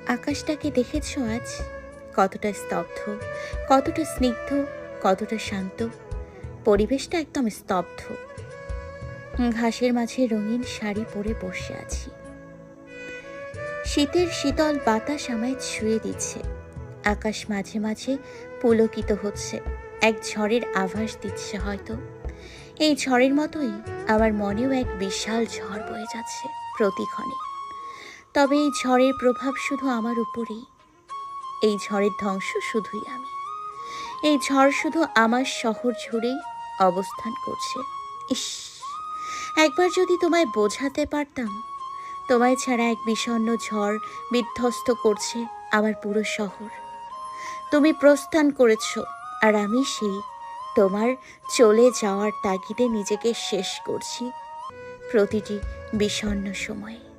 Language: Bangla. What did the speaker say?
আকাশটাকে দেখেছ আজ? কতটা স্তব্ধ, কতটা স্নিগ্ধ, কতটা শান্ত। পরিবেশটা একদম স্তব্ধ। ঘাসের মাঝে রঙিন শাড়ি পরে বসে আছি। শীতের শীতল বাতাস আমায় ছুঁয়ে দিচ্ছে। আকাশ মাঝে মাঝে পুলকিত হচ্ছে, এক ঝড়ের আভাস দিচ্ছে হয়তো। এই ঝড়ের মতোই আমার মনেও এক বিশাল ঝড় বয়ে যাচ্ছে প্রতিক্ষণে। তবে এই ঝড়ের প্রভাব শুধু আমার উপরেই। এই ঝড়ের ধ্বংস শুধুই আমি। এই ঝড় শুধু আমার শহর জুড়েই অবস্থান করছে। ইস, একবার যদি তোমায় বোঝাতে পারতাম, তোমায় ছাড়া এক বিষণ্ণ ঝড় বিধ্বস্ত করছে আমার পুরো শহর। তুমি প্রস্থান করেছ, আর আমি সেই তোমার চলে যাওয়ার তাগিদে নিজেকে শেষ করছি প্রতিটি বিষণ্ণ সময়ে।